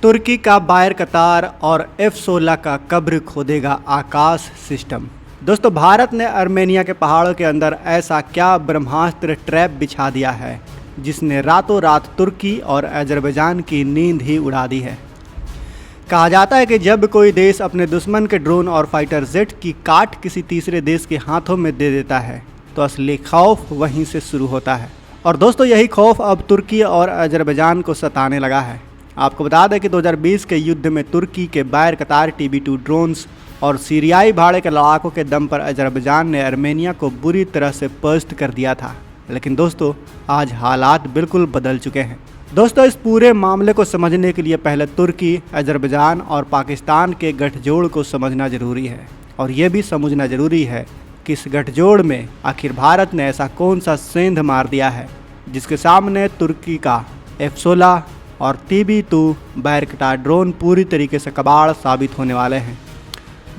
तुर्की का बायर कतार और F-16 का कब्र खोदेगा आकाश सिस्टम। दोस्तों, भारत ने अर्मेनिया के पहाड़ों के अंदर ऐसा क्या ब्रह्मास्त्र ट्रैप बिछा दिया है जिसने रातों रात तुर्की और अजरबैजान की नींद ही उड़ा दी है। कहा जाता है कि जब कोई देश अपने दुश्मन के ड्रोन और फाइटर जेट की काट किसी तीसरे देश के हाथों में दे देता है तो असली खौफ वहीं से शुरू होता है। और दोस्तों, यही खौफ अब तुर्की और अजरबैजान को सताने लगा है। आपको बता दें कि 2020 के युद्ध में तुर्की के बायर कतार TB2 ड्रोन्स और सीरियाई भाड़े के लड़ाकों के दम पर अजरबैजान ने अर्मेनिया को बुरी तरह से पस्त कर दिया था। लेकिन दोस्तों, आज हालात बिल्कुल बदल चुके हैं। दोस्तों, इस पूरे मामले को समझने के लिए पहले तुर्की, अजरबैजान और पाकिस्तान के गठजोड़ को समझना जरूरी है। और ये भी समझना जरूरी है कि इस गठजोड़ में आखिर भारत ने ऐसा कौन सा सेंध मार दिया है जिसके सामने तुर्की का F-16 और TB2 बायर कतार ड्रोन पूरी तरीके से कबाड़ साबित होने वाले हैं।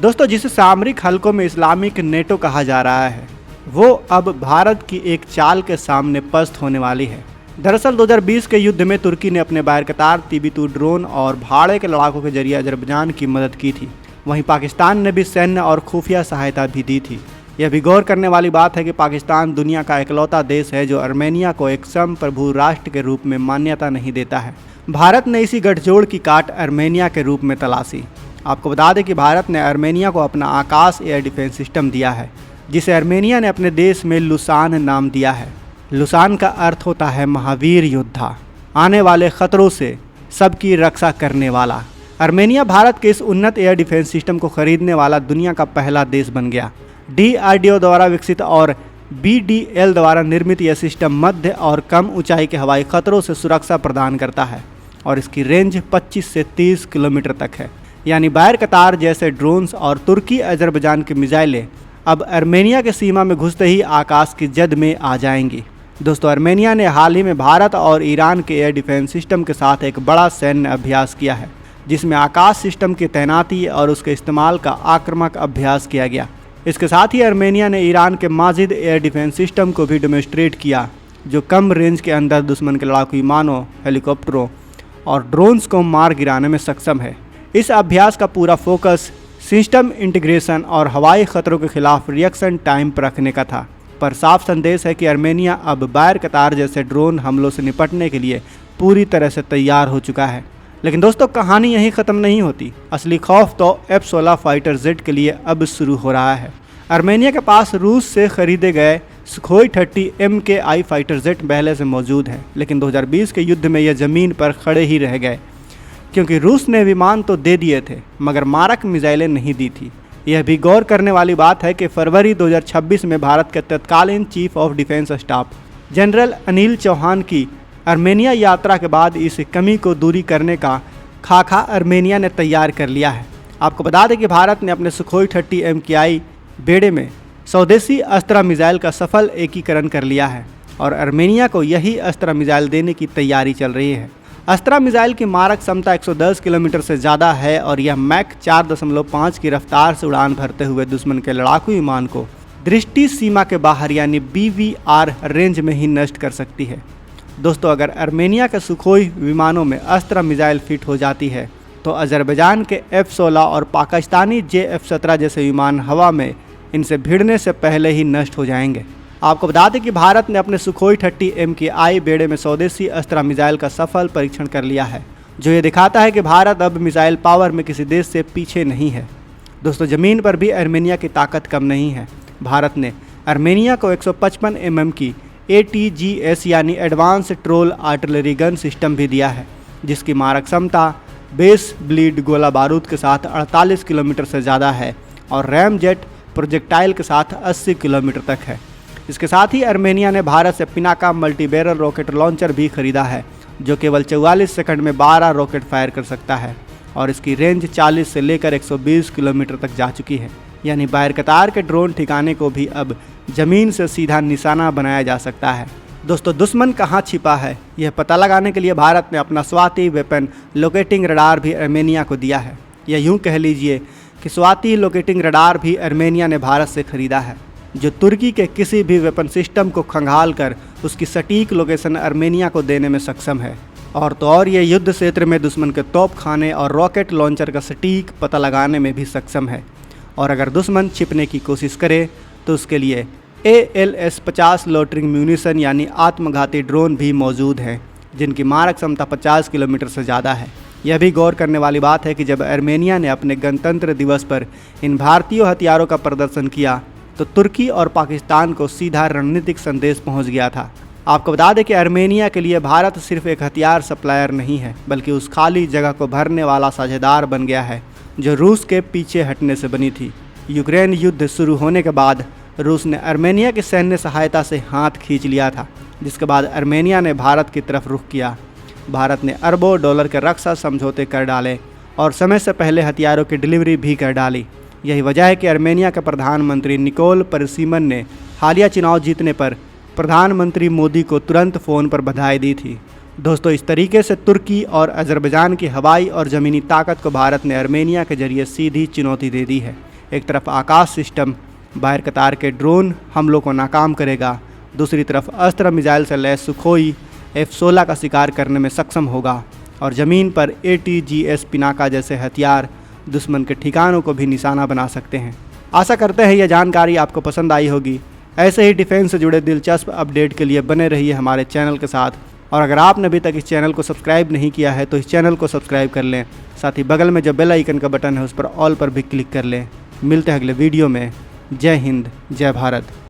दोस्तों, जिसे सामरिक हलकों में इस्लामिक नेटो कहा जा रहा है, वो अब भारत की एक चाल के सामने पस्त होने वाली है। दरअसल 2020 के युद्ध में तुर्की ने अपने बायर कतार TB2 ड्रोन और भाड़े के लड़ाकों के जरिए अजरबैजान की मदद की थी। वहीं पाकिस्तान ने भी सैन्य और खुफिया सहायता भी दी थी। यह भी गौर करने वाली बात है कि पाकिस्तान दुनिया का इकलौता देश है जो अर्मेनिया को एक संप्रभु राष्ट्र के रूप में मान्यता नहीं देता है। भारत ने इसी गठजोड़ की काट अर्मेनिया के रूप में तलाशी। आपको बता दें कि भारत ने अर्मेनिया को अपना आकाश एयर डिफेंस सिस्टम दिया है, जिसे अर्मेनिया ने अपने देश में लुसान नाम दिया है। लुसान का अर्थ होता है महावीर योद्धा, आने वाले खतरों से सबकी रक्षा करने वाला। अर्मेनिया भारत के इस उन्नत एयर डिफेंस सिस्टम को खरीदने वाला दुनिया का पहला देश बन गया। DRDO द्वारा विकसित और BDL द्वारा निर्मित यह सिस्टम मध्य और कम ऊंचाई के हवाई खतरों से सुरक्षा प्रदान करता है और इसकी रेंज 25 से 30 किलोमीटर तक है। यानी बायर कतार जैसे ड्रोन्स और तुर्की अजरबैजान की मिसाइलें अब अर्मेनिया के सीमा में घुसते ही आकाश की जद में आ जाएंगी। दोस्तों, अर्मेनिया ने हाल ही में भारत और ईरान के एयर डिफेंस सिस्टम के साथ एक बड़ा सैन्य अभ्यास किया है, जिसमें आकाश सिस्टम की तैनाती और उसके इस्तेमाल का आक्रामक अभ्यास किया गया। इसके साथ ही अर्मेनिया ने ईरान के माजिद एयर डिफेंस सिस्टम को भी डेमोन्स्ट्रेट किया, जो कम रेंज के अंदर दुश्मन के लड़ाकू विमानों, हेलीकॉप्टरों और ड्रोन्स को मार गिराने में सक्षम है। इस अभ्यास का पूरा फोकस सिस्टम इंटीग्रेशन और हवाई खतरों के खिलाफ रिएक्शन टाइम पर रखने का था। पर साफ संदेश है कि अर्मेनिया अब बायर कतार जैसे ड्रोन हमलों से निपटने के लिए पूरी तरह से तैयार हो चुका है। लेकिन दोस्तों, कहानी यहीं ख़त्म नहीं होती। असली खौफ तो F-16 फाइटर जेट के लिए अब शुरू हो रहा है। अर्मेनिया के पास रूस से खरीदे गए सुखोई 30 MKI फाइटर जेट पहले से मौजूद हैं, लेकिन 2020 के युद्ध में यह ज़मीन पर खड़े ही रह गए, क्योंकि रूस ने विमान तो दे दिए थे मगर मारक मिसाइलें नहीं दी थी। यह भी गौर करने वाली बात है कि फरवरी 2026 में भारत के तत्कालीन chief of defence staff general Anil Chauhan की अर्मेनिया यात्रा के बाद इस कमी को दूरी करने का खाका अर्मेनिया ने तैयार कर लिया है। आपको बता दें कि भारत ने अपने सुखोई 30 MKI बेड़े में स्वदेशी अस्त्र मिसाइल का सफल एकीकरण कर लिया है और अर्मेनिया को यही अस्त्र मिसाइल देने की तैयारी चल रही है। अस्त्र मिसाइल की मारक क्षमता 110 किलोमीटर से ज़्यादा है और यह मैक 4.5 की रफ्तार से उड़ान भरते हुए दुश्मन के लड़ाकू विमान को दृष्टि सीमा के बाहर यानी BVR रेंज में ही नष्ट कर सकती है। दोस्तों, अगर अर्मेनिया के सुखोई विमानों में अस्त्र मिसाइल फिट हो जाती है तो अजरबैजान के F-16 और पाकिस्तानी JF-17 जैसे विमान हवा में इनसे भिड़ने से पहले ही नष्ट हो जाएंगे। आपको बता दें कि भारत ने अपने सुखोई 30 MKI बेड़े में स्वदेशी अस्त्र मिसाइल का सफल परीक्षण कर लिया है, जो ये दिखाता है कि भारत अब मिसाइल पावर में किसी देश से पीछे नहीं है। दोस्तों, ज़मीन पर भी अर्मेनिया की ताकत कम नहीं है। भारत ने अर्मेनिया को 155 mm की ATGS यानी advance troll artillery gun system भी दिया है, जिसकी मारक क्षमता बेस ब्लीड गोला बारूद के साथ 48 किलोमीटर से ज़्यादा है और रैम जेट प्रोजेक्टाइल के साथ 80 किलोमीटर तक है। इसके साथ ही अर्मेनिया ने भारत से Pinaka multi barrel rocket launcher भी खरीदा है, जो केवल 44 सेकंड में 12 रॉकेट फायर कर सकता है और इसकी रेंज 40 से लेकर 120 किलोमीटर तक जा चुकी है। यानी बायर कतार के ड्रोन ठिकाने को भी अब ज़मीन से सीधा निशाना बनाया जा सकता है। दोस्तों, दुश्मन कहाँ छिपा है यह पता लगाने के लिए भारत ने अपना स्वाति वेपन लोकेटिंग रडार भी अर्मेनिया को दिया है। या यूँ कह लीजिए कि स्वाति लोकेटिंग रडार भी अर्मेनिया ने भारत से खरीदा है, जो तुर्की के किसी भी वेपन सिस्टम को खंगाल कर उसकी सटीक लोकेशन अर्मेनिया को देने में सक्षम है। और तो और ये युद्ध क्षेत्र में दुश्मन के तोप खाने और रॉकेट लॉन्चर का सटीक पता लगाने में भी सक्षम है। और अगर दुश्मन छिपने की कोशिश करे तो उसके लिए ALS-50 लोटरिंग म्यूनिशन यानी आत्मघाती ड्रोन भी मौजूद हैं, जिनकी मारक क्षमता 50 किलोमीटर से ज़्यादा है। यह भी गौर करने वाली बात है कि जब आर्मेनिया ने अपने गणतंत्र दिवस पर इन भारतीय हथियारों का प्रदर्शन किया तो तुर्की और पाकिस्तान को सीधा रणनीतिक संदेश पहुंच गया था। आपको बता दें कि आर्मेनिया के लिए भारत सिर्फ एक हथियार सप्लायर नहीं है, बल्कि उस खाली जगह को भरने वाला साझेदार बन गया है जो रूस के पीछे हटने से बनी थी। यूक्रेन युद्ध शुरू होने के बाद रूस ने आर्मेनिया की सैन्य सहायता से हाथ खींच लिया था, जिसके बाद आर्मेनिया ने भारत की तरफ रुख किया। भारत ने अरबों डॉलर के रक्षा समझौते कर डाले और समय से पहले हथियारों की डिलीवरी भी कर डाली। यही वजह है कि आर्मेनिया के प्रधानमंत्री निकोल परिसीमन ने हालिया चुनाव जीतने पर प्रधानमंत्री मोदी को तुरंत फ़ोन पर बधाई दी थी। दोस्तों, इस तरीके से तुर्की और अजरबैजान की हवाई और ज़मीनी ताकत को भारत ने आर्मेनिया के जरिए सीधी चुनौती दे दी है। एक तरफ आकाश सिस्टम बाहर कतार के ड्रोन हमलों को नाकाम करेगा, दूसरी तरफ अस्त्र मिसाइल से लैस सुखोई F-16 का शिकार करने में सक्षम होगा और ज़मीन पर ATGS पिनाका जैसे हथियार दुश्मन के ठिकानों को भी निशाना बना सकते हैं। आशा करते हैं यह जानकारी आपको पसंद आई होगी। ऐसे ही डिफेंस से जुड़े दिलचस्प अपडेट के लिए बने रहिए हमारे चैनल के साथ। और अगर आपने अभी तक इस चैनल को सब्सक्राइब नहीं किया है तो इस चैनल को सब्सक्राइब कर लें। साथ ही बगल में जो बेल आइकन का बटन है उस पर ऑल पर भी क्लिक कर लें। मिलते हैं अगले वीडियो में। जय हिंद, जय भारत।